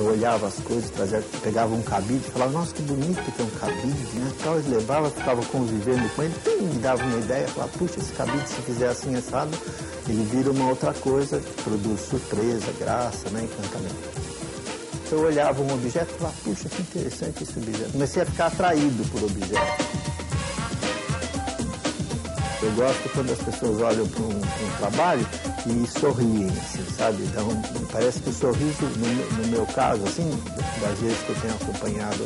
eu olhava as coisas, pegava um cabide e falava, nossa, que bonito que é um cabide, né? Então eles levavam, ficavam convivendo com ele, me dava uma ideia, falava, puxa, esse cabide, se fizer assim, assado, ele vira uma outra coisa, que produz surpresa, graça, né? Encantamento. Eu olhava um objeto e falava, puxa, que interessante esse objeto. Comecei a ficar atraído por objetos. Eu gosto quando as pessoas olham para um trabalho e sorriem, assim, sabe? Então, parece que o sorriso, no meu caso, assim, das vezes que eu tenho acompanhado,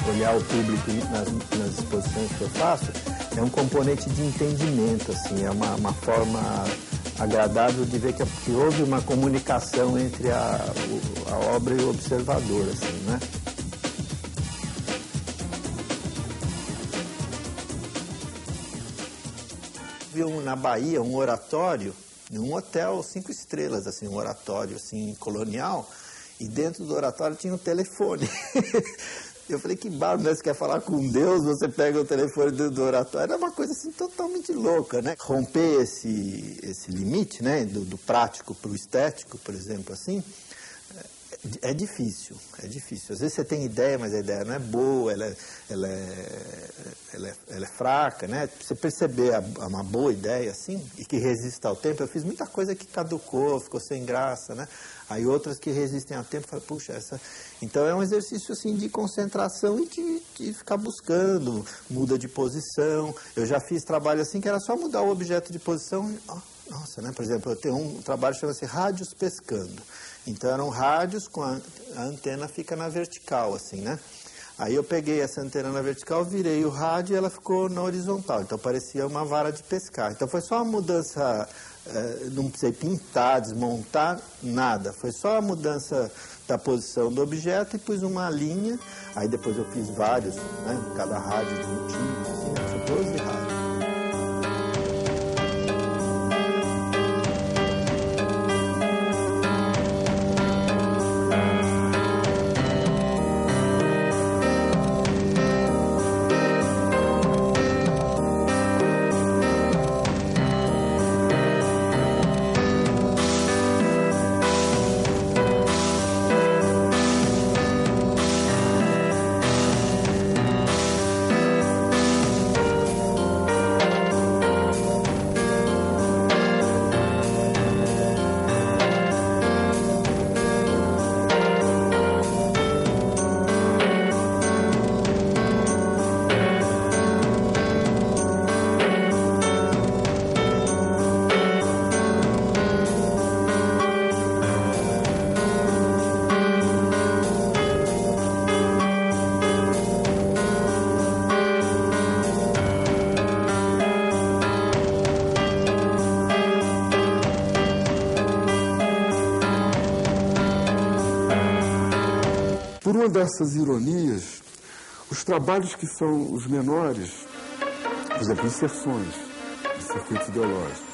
olhar o público nas exposições que eu faço, é um componente de entendimento, assim, é uma forma agradável de ver que houve uma comunicação entre a obra e o observador, assim, né? Vi na Bahia um oratório, em um hotel 5 estrelas, assim, um oratório assim, colonial, e dentro do oratório tinha um telefone. Eu falei, que barulho, né? Você quer falar com Deus, você pega o telefone do oratório. Era uma coisa assim totalmente louca, né? Romper esse limite, né? Do prático para o estético, por exemplo, assim, é difícil, é difícil. Às vezes você tem ideia, mas a ideia não é boa, ela é fraca, né? Você perceber uma boa ideia, assim, e que resista ao tempo. Eu fiz muita coisa que caducou, ficou sem graça, né? Aí outras que resistem ao tempo, falei, puxa, essa... Então é um exercício, assim, de concentração e de ficar buscando, muda de posição. Eu já fiz trabalho assim que era só mudar o objeto de posição e... Nossa, né? Por exemplo, eu tenho um trabalho que chama-se Rádios Pescando. Então eram rádios com a antena fica na vertical, assim, né? Aí eu peguei essa antena na vertical, virei o rádio e ela ficou na horizontal. Então parecia uma vara de pescar. Então foi só uma mudança, não precisei pintar, desmontar, nada. Foi só a mudança da posição do objeto e pus uma linha. Aí depois eu fiz vários, né? Cada rádio de um tipo, assim, né? 12 rádios. Por uma dessas ironias, os trabalhos que são os menores, por exemplo, inserções de circuito ideológico,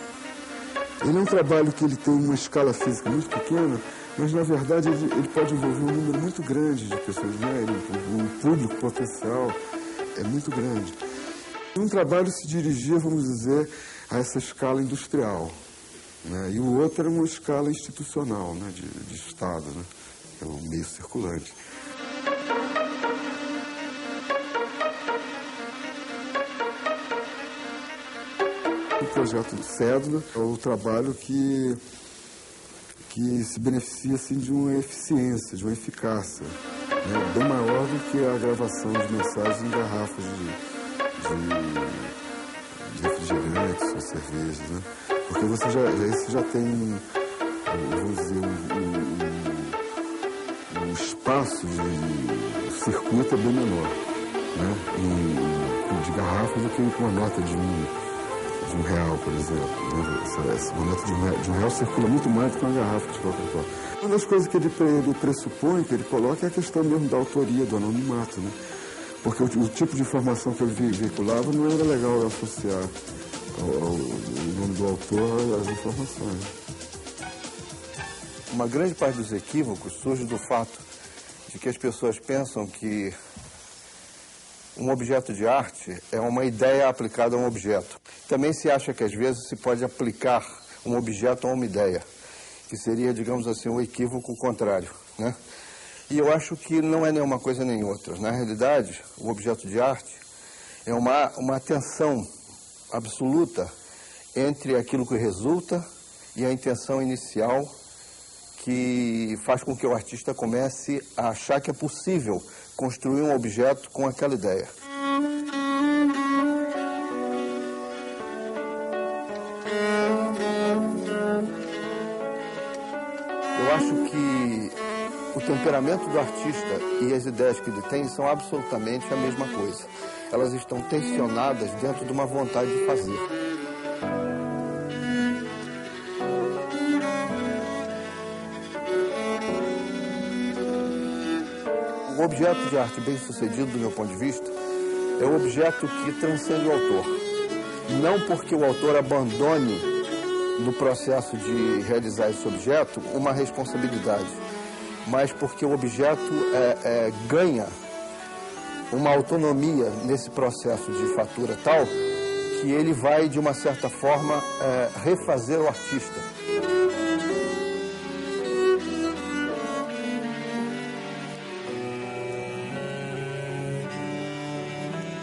ele é um trabalho que ele tem uma escala física muito pequena, mas na verdade ele pode envolver um número muito grande de pessoas, né? O público potencial é muito grande. Um trabalho se dirigia, vamos dizer, a essa escala industrial, né? E o outro era uma escala institucional, né? de Estado, né? Que é o meio circulante. O projeto do Cédula é o trabalho que se beneficia assim, de uma eficiência, de uma eficácia, né? Bem maior do que a gravação de mensagens em garrafas de refrigerantes ou cervejas, né? Porque você já tem, vamos dizer, o espaço de circuito é bem menor, né? De garrafa do que com uma nota de um real, por exemplo. Né? Essa nota de um real circula muito mais do que uma garrafa de Coca-Cola. Uma das coisas que ele pressupõe, que ele coloca, é a questão mesmo da autoria, do anonimato, né? Porque o tipo de informação que ele veiculava não era legal associar o nome do autor às informações. Uma grande parte dos equívocos surge do fato de que as pessoas pensam que um objeto de arte é uma ideia aplicada a um objeto. Também se acha que às vezes se pode aplicar um objeto a uma ideia, que seria, digamos assim, um equívoco contrário, né? E eu acho que não é nenhuma coisa nem outra. Na realidade, o objeto de arte é uma tensão absoluta entre aquilo que resulta e a intenção inicial que faz com que o artista comece a achar que é possível construir um objeto com aquela ideia. Eu acho que o temperamento do artista e as ideias que ele tem são absolutamente a mesma coisa. Elas estão tensionadas dentro de uma vontade de fazer. O objeto de arte bem-sucedido, do meu ponto de vista, é o objeto que transcende o autor. Não porque o autor abandone, no processo de realizar esse objeto, uma responsabilidade, mas porque o objeto ganha uma autonomia nesse processo de fatura tal que ele vai, de uma certa forma, refazer o artista.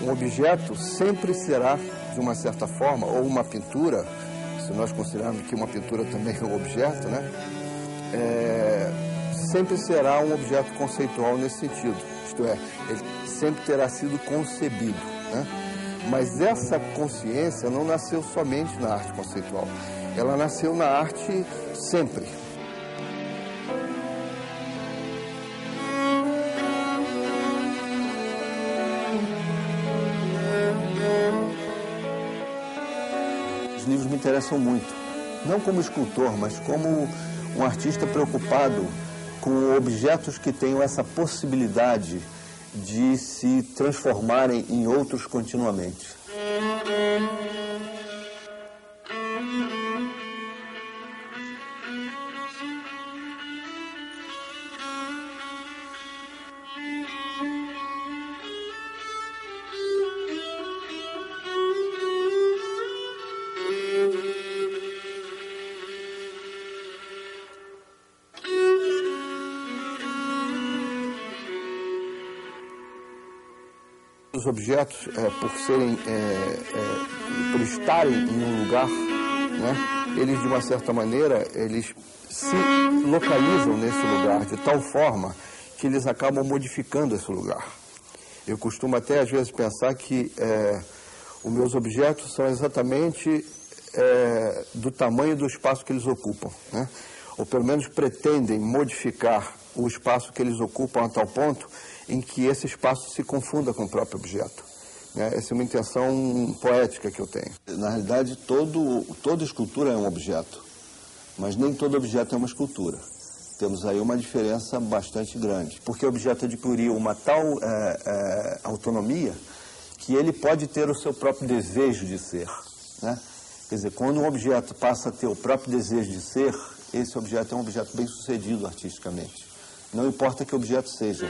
Um objeto sempre será, de uma certa forma, ou uma pintura, se nós considerarmos que uma pintura também é um objeto, né? Sempre será um objeto conceitual nesse sentido. Isto é, ele sempre terá sido concebido, né? Mas essa consciência não nasceu somente na arte conceitual. Ela nasceu na arte sempre. Os livros me interessam muito, não como escultor, mas como um artista preocupado com objetos que tenham essa possibilidade de se transformarem em outros continuamente. Os objetos, por estarem em um lugar, né, eles, de uma certa maneira, eles se localizam nesse lugar de tal forma que eles acabam modificando esse lugar. Eu costumo até, às vezes, pensar que os meus objetos são exatamente do tamanho do espaço que eles ocupam, né? Ou pelo menos pretendem modificar o espaço que eles ocupam a tal ponto em que esse espaço se confunda com o próprio objeto. Essa é uma intenção poética que eu tenho. Na realidade, toda escultura é um objeto, mas nem todo objeto é uma escultura. Temos aí uma diferença bastante grande, porque o objeto adquiriu uma tal autonomia que ele pode ter o seu próprio desejo de ser, né? Quer dizer, quando um objeto passa a ter o próprio desejo de ser, esse objeto é um objeto bem-sucedido artisticamente. Não importa que objeto seja.